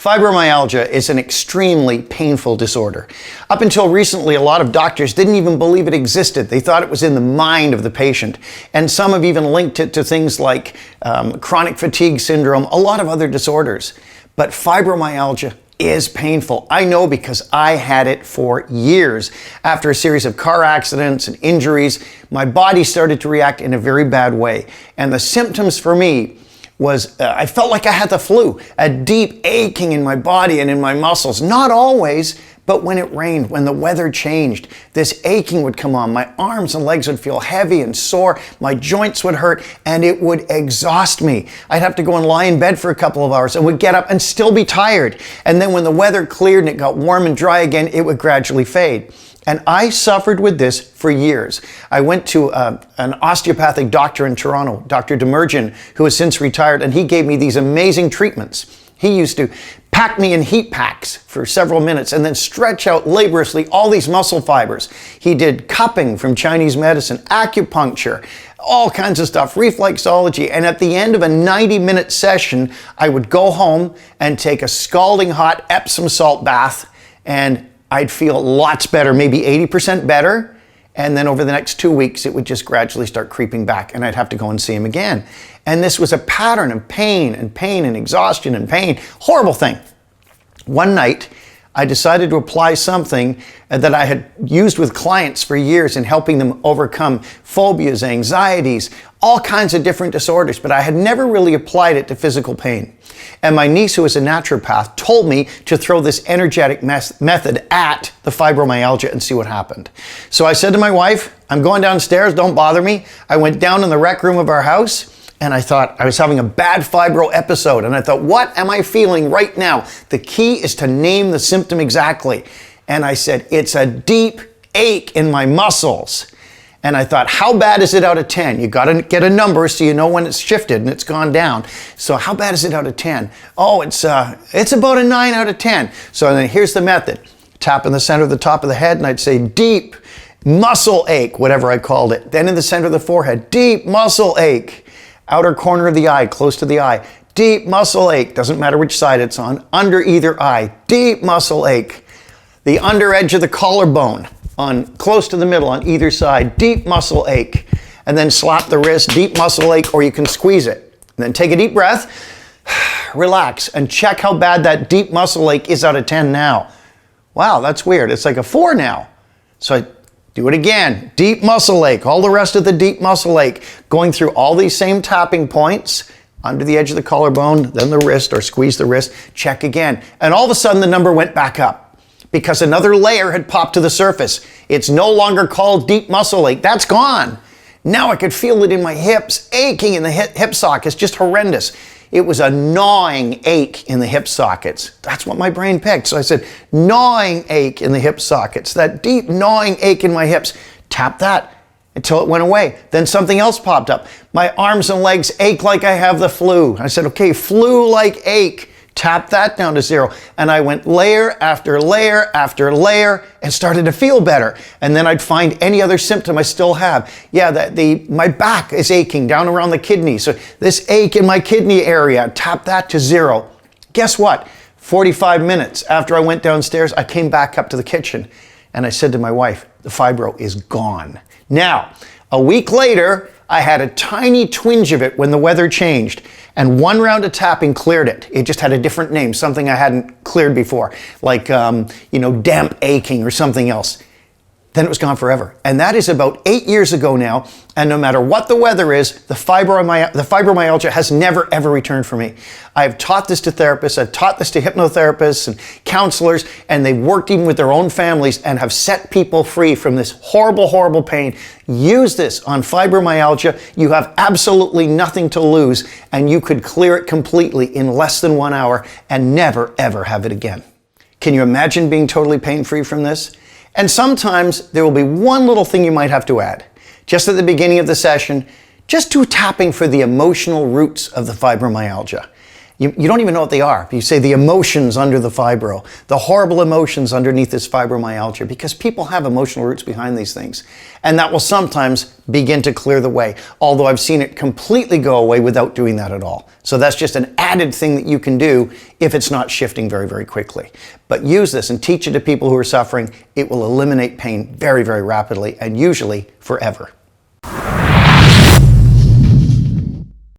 Fibromyalgia is an extremely painful disorder. Up until recently, a lot of doctors didn't even believe it existed. They thought it was in the mind of the patient. And some have even linked it to things like chronic fatigue syndrome, a lot of other disorders. But fibromyalgia is painful. I know because I had it for years. After a series of car accidents and injuries, my body started to react in a very bad way. And the symptoms for me was I felt like I had the flu, a deep aching in my body and in my muscles. Not always, but when it rained, when the weather changed, this aching would come on. My arms and legs would feel heavy and sore. My joints would hurt and it would exhaust me. I'd have to go and lie in bed for a couple of hours and would get up and still be tired. And then when the weather cleared and it got warm and dry again, it would gradually fade. And I suffered with this for years. I went to an osteopathic doctor in Toronto, Dr. Demergen, who has since retired, and he gave me these amazing treatments. He used to pack me in heat packs for several minutes and then stretch out laboriously all these muscle fibers. He did cupping from Chinese medicine, acupuncture, all kinds of stuff, reflexology. And at the end of a 90-minute session, I would go home and take a scalding hot Epsom salt bath, and I'd feel lots better, maybe 80% better. And then over the next 2 weeks, it would just gradually start creeping back and I'd have to go and see him again. And this was a pattern of pain and pain and exhaustion and pain. Horrible thing. One night, I decided to apply something that I had used with clients for years in helping them overcome phobias, anxieties, all kinds of different disorders, but I had never really applied it to physical pain. And my niece, who is a naturopath, told me to throw this energetic method at the fibromyalgia and see what happened. So I said to my wife, I'm going downstairs, don't bother me. I went down in the rec room of our house and I thought I was having a bad fibro episode. And I thought, what am I feeling right now? The key is to name the symptom exactly. And I said, it's a deep ache in my muscles. And I thought, how bad is it out of 10? You got to get a number so you know when it's shifted and it's gone down. So how bad is it out of 10? Oh, it's about a 9 out of 10. So then here's the method. Tap in the center of the top of the head and I'd say deep muscle ache, whatever I called it. Then in the center of the forehead, deep muscle ache. Outer corner of the eye, close to the eye, deep muscle ache. Doesn't matter which side it's on. Under either eye, deep muscle ache. The under edge of the collarbone, on close to the middle on either side, deep muscle ache. And then slap the wrist, deep muscle ache, or you can squeeze it. And then take a deep breath, relax, and check how bad that deep muscle ache is out of 10 now. Wow, that's weird. It's like a 4 now. So I do it again. Deep muscle ache, all the rest of the deep muscle ache, going through all these same tapping points, under the edge of the collarbone, then the wrist, or squeeze the wrist, check again. And all of a sudden the number went back up because another layer had popped to the surface. It's no longer called deep muscle ache. That's gone. Now I could feel it in my hips, aching in the hip sockets, just horrendous. It was a gnawing ache in the hip sockets. That's what my brain picked. So I said, gnawing ache in the hip sockets, that deep gnawing ache in my hips. Tap that until it went away. Then something else popped up. My arms and legs ache like I have the flu. I said, okay, flu-like ache. Tap that down to 0. And I went layer after layer after layer and started to feel better. And then I'd find any other symptom I still have. Yeah, my back is aching down around the kidney. So this ache in my kidney area, tap that to 0. Guess what? 45 minutes after I went downstairs, I came back up to the kitchen and I said to my wife, the fibro is gone. Now, a week later, I had a tiny twinge of it when the weather changed, and one round of tapping cleared it. It just had a different name, something I hadn't cleared before, like, damp aching or something else. Then it was gone forever. And that is about 8 years ago now, and no matter what the weather is, the fibromyalgia has never, ever returned for me. I've taught this to therapists, I've taught this to hypnotherapists and counselors, and they've worked even with their own families and have set people free from this horrible, horrible pain. Use this on fibromyalgia. You have absolutely nothing to lose, and you could clear it completely in less than 1 hour and never, ever have it again. Can you imagine being totally pain-free from this? And sometimes there will be one little thing you might have to add. Just at the beginning of the session, just do tapping for the emotional roots of the fibromyalgia. You don't even know what they are. You say the emotions under the fibro, the horrible emotions underneath this fibromyalgia, because people have emotional roots behind these things. And that will sometimes begin to clear the way, although I've seen it completely go away without doing that at all. So that's just an added thing that you can do if it's not shifting very, very quickly. But use this and teach it to people who are suffering. It will eliminate pain very, very rapidly and usually forever.